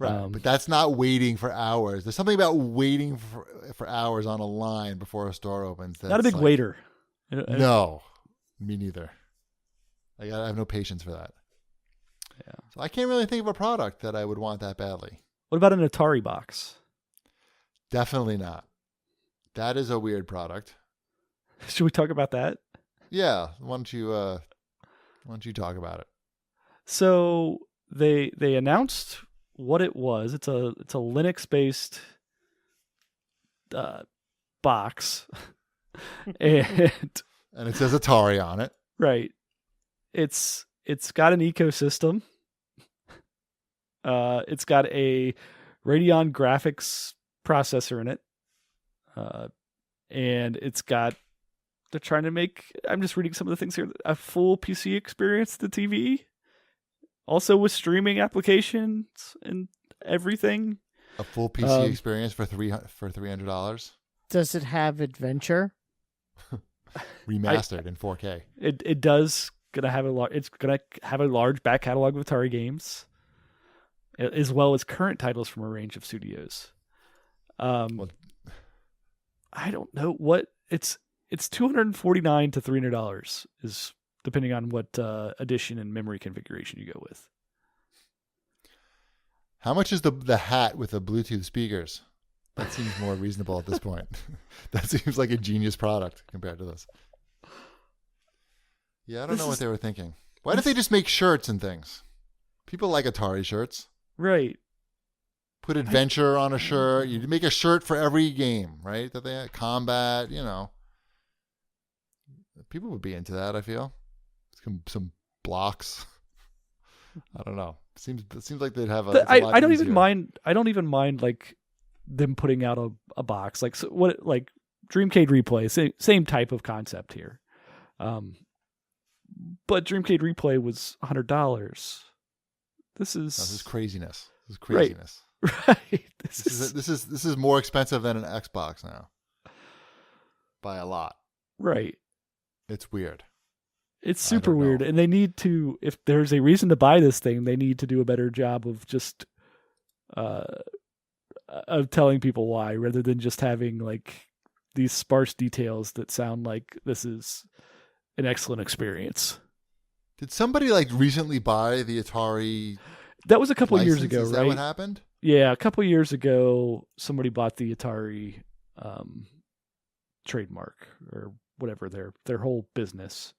Right, but that's not waiting for hours. There's something about waiting for hours on a line before a store opens. That's not a big waiter. No, me neither. I have no patience for that. Yeah. So I can't really think of a product that I would want that badly. What about an Atari box? Definitely not. That is a weird product. Should we talk about that? Yeah. Why don't you talk about it? So they announced what it was. It's a Linux based box, and it says Atari on it. Right. It's got an ecosystem. It's got a Radeon graphics processor in it, and they're trying to make. I'm just reading some of the things here. A full PC experience, the TV. Also with streaming applications and everything. A full PC experience for $300. Does it have adventure? Remastered in 4K. It does it's gonna have a large back catalog of Atari games, as well as current titles from a range of studios. I don't know what it's $249 to $300 is depending on what edition and memory configuration you go with. How much is the hat with the Bluetooth speakers? That seems more reasonable at this point. That seems like a genius product compared to this. Yeah, I don't know what they were thinking. Why did they just make shirts and things? People like Atari shirts. Right. Put adventure on a shirt. You make a shirt for every game, right? That they had. Combat, People would be into that, I feel. Some blocks. I don't know. It seems like they'd have I don't even mind like them putting out a box like Dreamcade Replay, same type of concept here. But Dreamcade Replay was $100. This is craziness. This is craziness. Right. This is more expensive than an Xbox now. By a lot. Right. It's weird. It's super weird. And they need to, if there's a reason to buy this thing, they need to do a better job of just of telling people why, rather than just having like these sparse details that sound like this is an excellent experience. Did somebody recently buy the Atari? That was a couple of years ago, right? Is that what happened? Yeah, a couple of years ago, somebody bought the Atari trademark or whatever their whole business.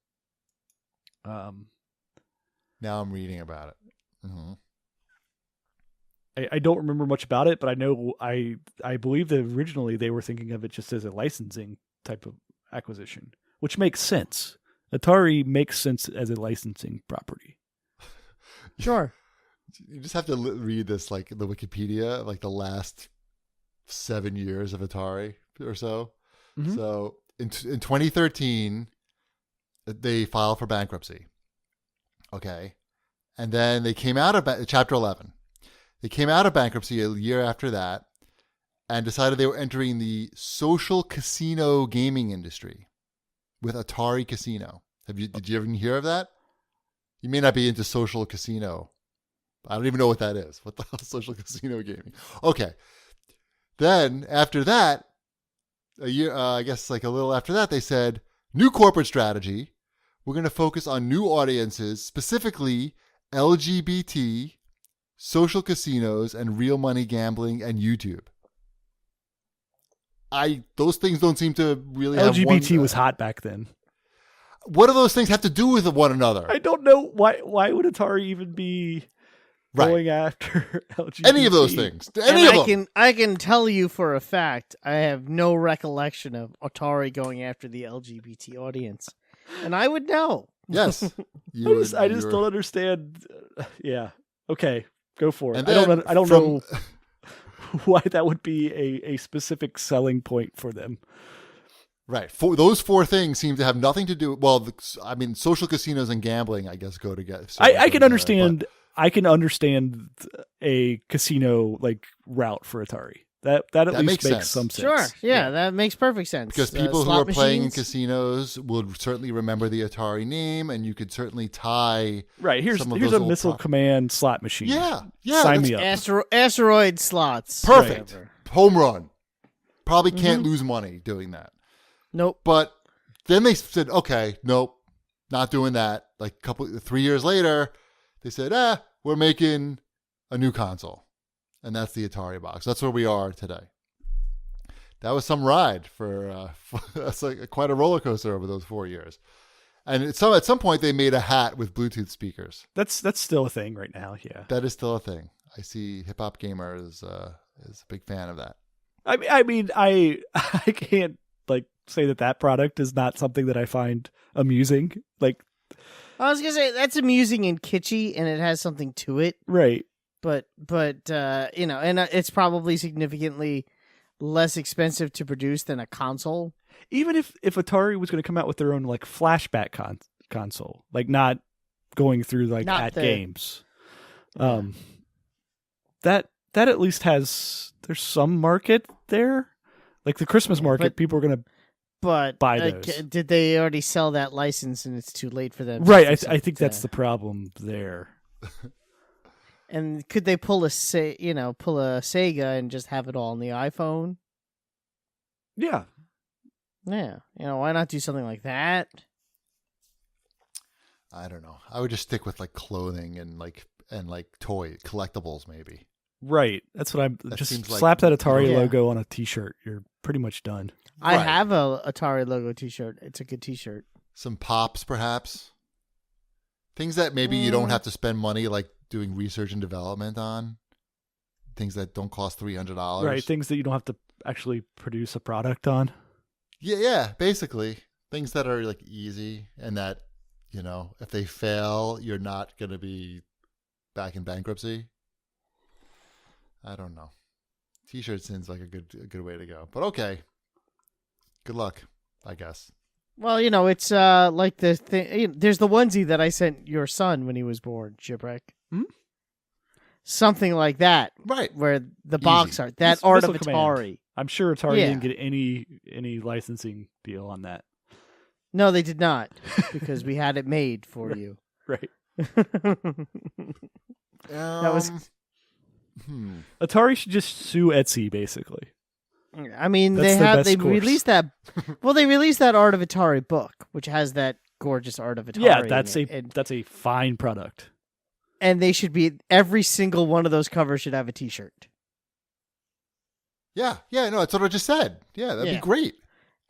Now I'm reading about it. Mm-hmm. I don't remember much about it, but I know I believe that originally they were thinking of it just as a licensing type of acquisition, which makes sense. Atari makes sense as a licensing property. Sure. You just have to read this, like the Wikipedia, like the last 7 years of Atari or so. Mm-hmm. So in 2013, they filed for bankruptcy. Okay. And then they came out of Chapter 11. They came out of bankruptcy a year after that and decided they were entering the social casino gaming industry with Atari Casino. Did you ever hear of that? You may not be into social casino. I don't even know what that is. What the hell is social casino gaming? Okay. Then after that, a year, I guess like a little after that, they said, new corporate strategy. We're going to focus on new audiences, specifically LGBT, social casinos, and real money gambling and YouTube. Those things don't seem to really have LGBT was hot back then. What do those things have to do with one another? I don't know. Why would Atari even be going after LGBT? Any of those things. I can tell you for a fact, I have no recollection of Atari going after the LGBT audience. And I would know. Yes. I just don't understand. Yeah. Okay. Go for it. I don't know why that would be a specific selling point for them. Right. Those four things seem to have nothing to do. Well, social casinos and gambling, I guess, go together. I can understand. I can understand a casino like route for Atari. That at least makes makes sense. some sense. Sure. Yeah, that makes perfect sense. Because people who slot are playing in machines. casinos will certainly remember the Atari name, and you could certainly tie. Right. Here's some of a those old missile command slot machine. Yeah. Sign that's me up. Asteroid slots. Perfect. Whatever. Home run. Probably can't lose money doing that. Nope. But then they said, okay, nope, not doing that. Like 3 years later, they said, we're making a new console. And that's the Atari box. That's where we are today. That was some ride that's like quite a roller coaster over those 4 years. And at some point they made a hat with Bluetooth speakers. That's still a thing right now. Yeah. That is still a thing. I see Hip Hop Gamer is a big fan of that. I mean, I can't like say that product is not something that I find amusing. Like, I was gonna say that's amusing and kitschy, and it has something to it. right. But and it's probably significantly less expensive to produce than a console. Even if Atari was going to come out with their own like flashback console, like not going through like Not at the- games, that at least there's some market there. Like the Christmas market, But- people are going to But Buy those. did they already sell that license, and it's too late for them? to right. fix I think it, that's the problem there. And could they pull a Sega and just have it all on the iPhone? Yeah. Yeah, why not do something like that? I don't know. I would just stick with like clothing and toy collectibles maybe. Right. That's what I'm That just seems like- slap that Atari Yeah. logo on a t-shirt. You're pretty much done. I Right. have a Atari logo T-shirt. It's a good T-shirt. Some pops perhaps. Things that maybe you don't Mm. have to spend money like doing research and development on. Things that don't cost $300. Right. Things that you don't have to actually produce a product on. Yeah, basically. Things that are like easy and that, if they fail, you're not going to be back in bankruptcy. I don't know. T-shirt seems like a good way to go. But okay. Good luck, I guess. Well, it's like the thing. There's the onesie that I sent your son when he was born, Shipwreck. Hmm? Something like that, Right. where the box art, that Miss- art of Missile Command. Atari. I'm sure Atari Yeah. didn't get any licensing deal on that. No, they did not, because we had it made for you. Right. That was. Atari should just sue Etsy, basically. I mean, That's their best they course. released that. Well, they released that Art of Atari book, which has that gorgeous Art of Atari. Yeah, in that's it. that's a fine product. And they should be every single one of those covers should have a T-shirt Yeah, no, that's what I just said. Yeah, that'd Yeah. be great.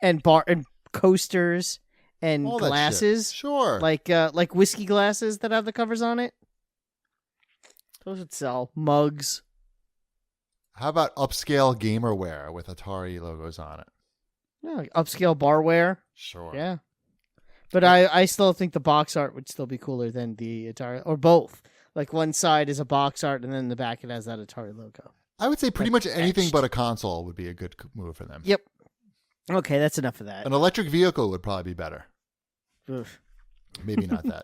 and coasters and All that shit. glasses, Sure. like whiskey glasses that have the covers on it. Those would sell. Mugs. How about upscale gamerware with Atari logos on it? Yeah, like upscale barware. Sure. Yeah. But I still think the box art would still be cooler than the Atari, or both. Like one side is a box art, and then in the back it has that Atari logo. I would say pretty Like much anything etched. but a console would be a good move for them. Yep. Okay, that's enough of that. An electric vehicle would probably be better. Oof. Maybe not that.